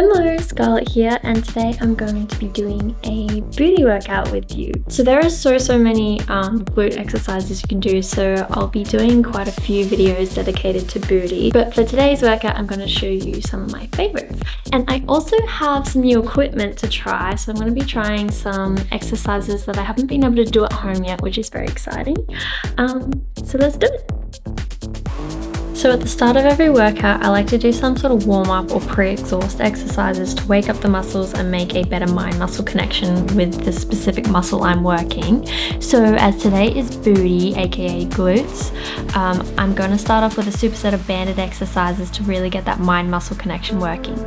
Hello, Scarlet here, and today I'm going to be doing a booty workout with you. So there are so many glute exercises you can do, so I'll be doing quite a few videos dedicated to booty. But for today's workout, I'm going to show you some of my favorites. And I also have some new equipment to try, so I'm going to be trying some exercises that I haven't been able to do at home yet, which is very exciting. So let's do it. So at the start of every workout, I like to do some sort of warm-up or pre-exhaust exercises to wake up the muscles and make a better mind-muscle connection with the specific muscle I'm working. So as today is booty, aka glutes, I'm going to start off with a superset of banded exercises to really get that mind-muscle connection working.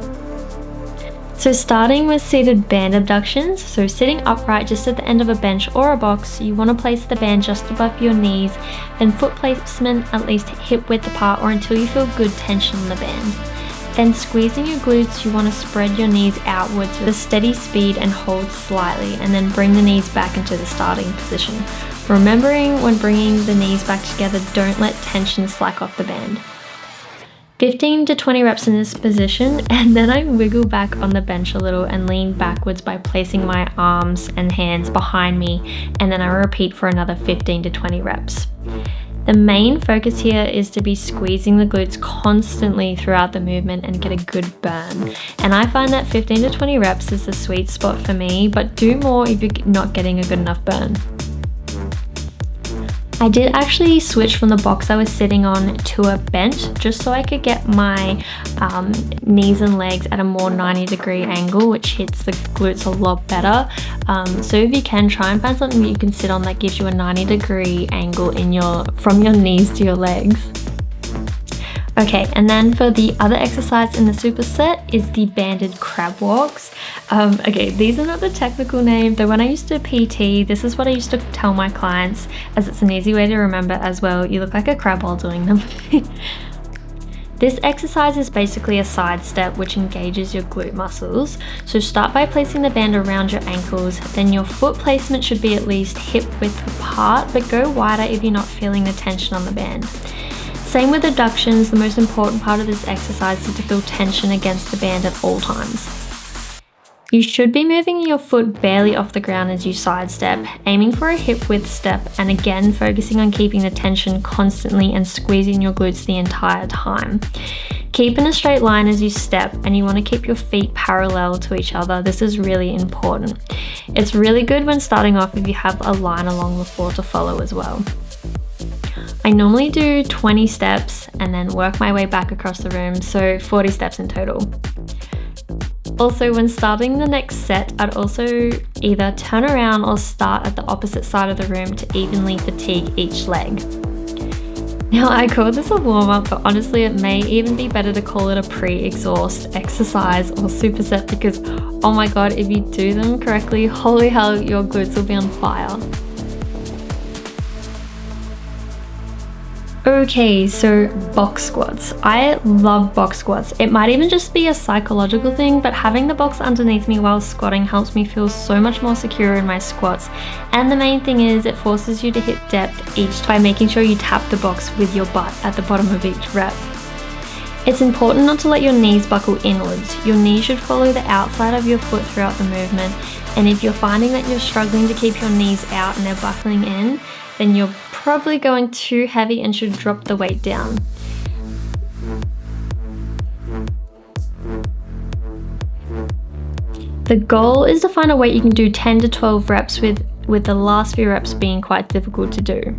So starting with seated band abductions, so sitting upright just at the end of a bench or a box, you want to place the band just above your knees, then foot placement at least hip width apart or until you feel good tension on the band. Then squeezing your glutes, you want to spread your knees outwards with a steady speed and hold slightly, and then bring the knees back into the starting position. Remembering when bringing the knees back together, don't let tension slack off the band. 15 to 20 reps in this position, and then I wiggle back on the bench a little and lean backwards by placing my arms and hands behind me, and then I repeat for another 15 to 20 reps. The main focus here is to be squeezing the glutes constantly throughout the movement and get a good burn. And I find that 15 to 20 reps is the sweet spot for me, but do more if you're not getting a good enough burn. I did actually switch from the box I was sitting on to a bench just so I could get my knees and legs at a more 90-degree angle, which hits the glutes a lot better. So if you can, try and find something that you can sit on that gives you a 90-degree angle from your knees to your legs. Okay, and then for the other exercise in the superset is the banded crab walks. Okay, these are not the technical name, though when I used to PT, this is what I used to tell my clients, as it's an easy way to remember as well. You look like a crab while doing them. This exercise is basically a side step which engages your glute muscles. So start by placing the band around your ankles, then your foot placement should be at least hip width apart, but go wider if you're not feeling the tension on the band. Same with abductions, the most important part of this exercise is to feel tension against the band at all times. You should be moving your foot barely off the ground as you sidestep, aiming for a hip width step, and again focusing on keeping the tension constantly and squeezing your glutes the entire time. Keep in a straight line as you step, and you want to keep your feet parallel to each other. This is really important. It's really good when starting off if you have a line along the floor to follow as well. I normally do 20 steps and then work my way back across the room, so 40 steps in total. Also, when starting the next set, I'd also either turn around or start at the opposite side of the room to evenly fatigue each leg. Now, I call this a warm-up, but honestly it may even be better to call it a pre-exhaust exercise or superset because, oh my god, if you do them correctly, holy hell, your glutes will be on fire. Okay, so box squats. I love box squats. It might even just be a psychological thing, but having the box underneath me while squatting helps me feel so much more secure in my squats. And the main thing is it forces you to hit depth each by making sure you tap the box with your butt at the bottom of each rep. It's important not to let your knees buckle inwards. Your knees should follow the outside of your foot throughout the movement. And if you're finding that you're struggling to keep your knees out and they're buckling in, then you're probably going too heavy and should drop the weight down. The goal is to find a weight you can do 10 to 12 reps with the last few reps being quite difficult to do.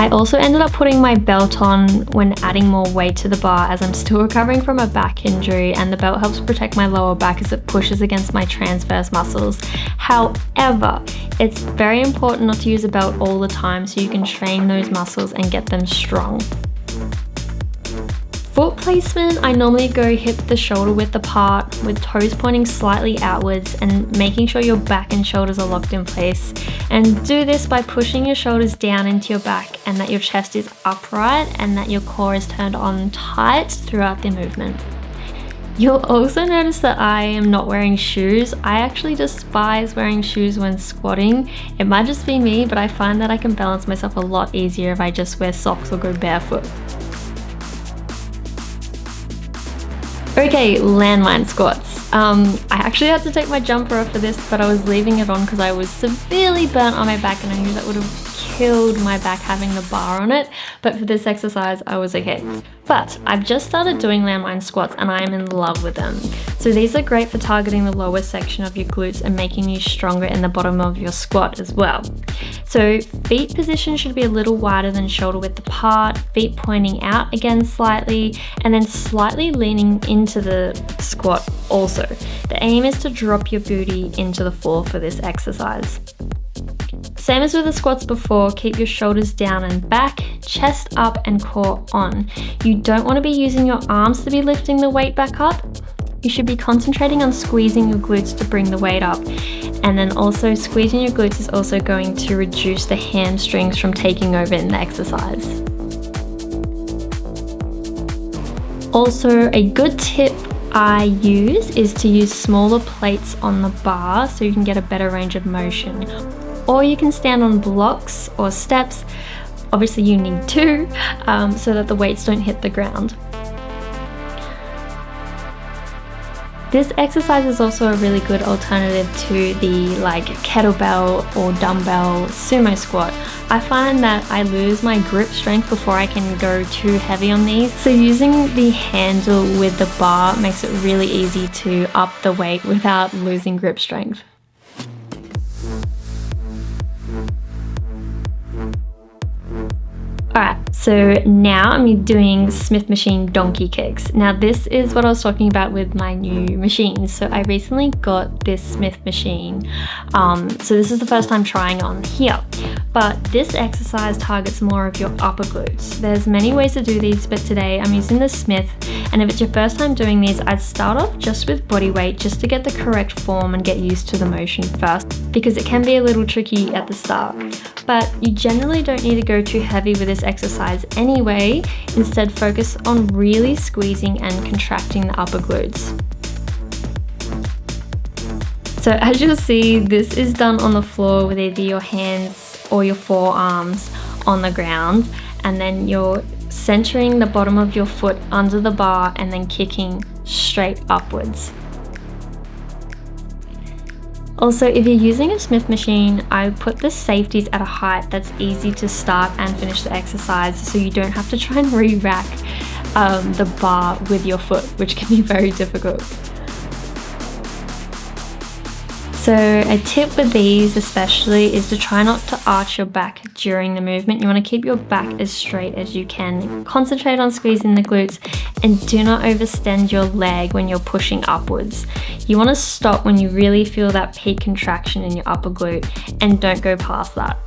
I also ended up putting my belt on when adding more weight to the bar as I'm still recovering from a back injury, and the belt helps protect my lower back as it pushes against my transverse muscles. However, it's very important not to use a belt all the time so you can train those muscles and get them strong. Foot placement, I normally go hip to shoulder width apart with toes pointing slightly outwards and making sure your back and shoulders are locked in place. And do this by pushing your shoulders down into your back and that your chest is upright and that your core is turned on tight throughout the movement. You'll also notice that I am not wearing shoes. I actually despise wearing shoes when squatting. It might just be me, but I find that I can balance myself a lot easier if I just wear socks or go barefoot. Okay, landmine squats. I actually had to take my jumper off for this, but I was leaving it on because I was severely burnt on my back and I knew that would have killed my back having the bar on it. But for this exercise, I was okay. But I've just started doing landmine squats and I am in love with them. So these are great for targeting the lower section of your glutes and making you stronger in the bottom of your squat as well. So feet position should be a little wider than shoulder width apart, feet pointing out again slightly, and then slightly leaning into the squat also. The aim is to drop your booty into the floor for this exercise. Same as with the squats before, keep your shoulders down and back, chest up and core on. You don't want to be using your arms to be lifting the weight back up. You should be concentrating on squeezing your glutes to bring the weight up. And then also squeezing your glutes is also going to reduce the hamstrings from taking over in the exercise. Also, a good tip I use is to use smaller plates on the bar so you can get a better range of motion. Or you can stand on blocks or steps, obviously you need two, so that the weights don't hit the ground. This exercise is also a really good alternative to the kettlebell or dumbbell sumo squat. I find that I lose my grip strength before I can go too heavy on these. So using the handle with the bar makes it really easy to up the weight without losing grip strength. Alright, so now I'm doing Smith machine donkey kicks. Now this is what I was talking about with my new machines. So I recently got this Smith machine. So this is the first time trying on here. But this exercise targets more of your upper glutes. There's many ways to do these, but today I'm using the Smith. And if it's your first time doing these, I'd start off just with body weight just to get the correct form and get used to the motion first, because it can be a little tricky at the start. But you generally don't need to go too heavy with this exercise anyway. Instead, focus on really squeezing and contracting the upper glutes. So as you'll see, this is done on the floor with either your hands or your forearms on the ground, and then you're centering the bottom of your foot under the bar and then kicking straight upwards. Also, if you're using a Smith machine, I put the safeties at a height that's easy to start and finish the exercise, so you don't have to try and re-rack the bar with your foot, which can be very difficult. So a tip with these especially is to try not to arch your back during the movement. You want to keep your back as straight as you can. Concentrate on squeezing the glutes and do not overextend your leg when you're pushing upwards. You want to stop when you really feel that peak contraction in your upper glute and don't go past that.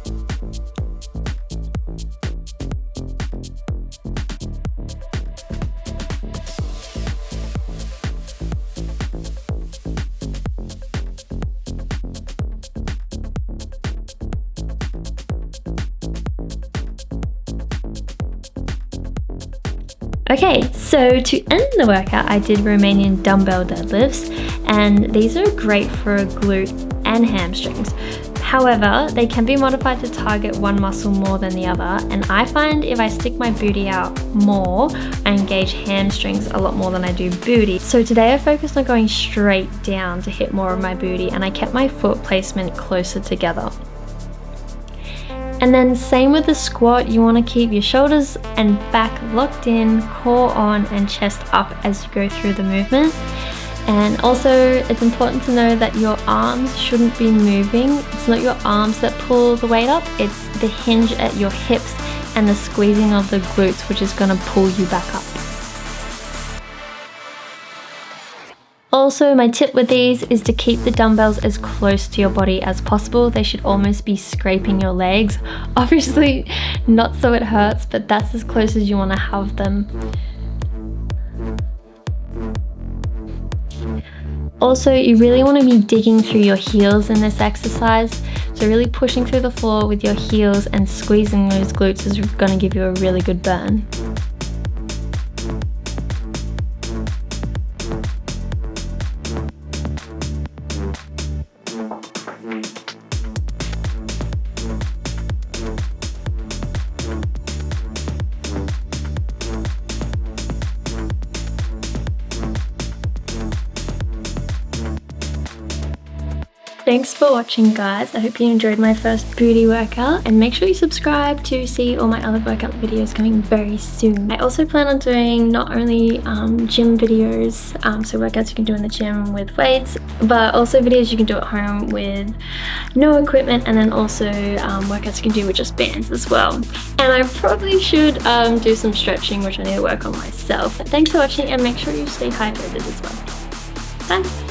Okay, so to end the workout, I did Romanian Dumbell Deadlifts, and these are great for glute and hamstrings. However, they can be modified to target one muscle more than the other, and I find if I stick my booty out more, I engage hamstrings a lot more than I do booty. So today I focused on going straight down to hit more of my booty, and I kept my foot placement closer together. And then same with the squat, you want to keep your shoulders and back locked in, core on and chest up as you go through the movement. And also it's important to know that your arms shouldn't be moving. It's not your arms that pull the weight up, it's the hinge at your hips and the squeezing of the glutes which is going to pull you back up. Also, my tip with these is to keep the dumbbells as close to your body as possible. They should almost be scraping your legs. Obviously, not so it hurts, but that's as close as you want to have them. Also, you really want to be digging through your heels in this exercise. So really pushing through the floor with your heels and squeezing those glutes is going to give you a really good burn. Thanks for watching, guys. I hope you enjoyed my first booty workout, and make sure you subscribe to see all my other workout videos coming very soon. I also plan on doing not only gym videos, so workouts you can do in the gym with weights, but also videos you can do at home with no equipment, and then also workouts you can do with just bands as well. And I probably should do some stretching, which I need to work on myself. Thanks for watching, and make sure you stay hydrated as well. Bye!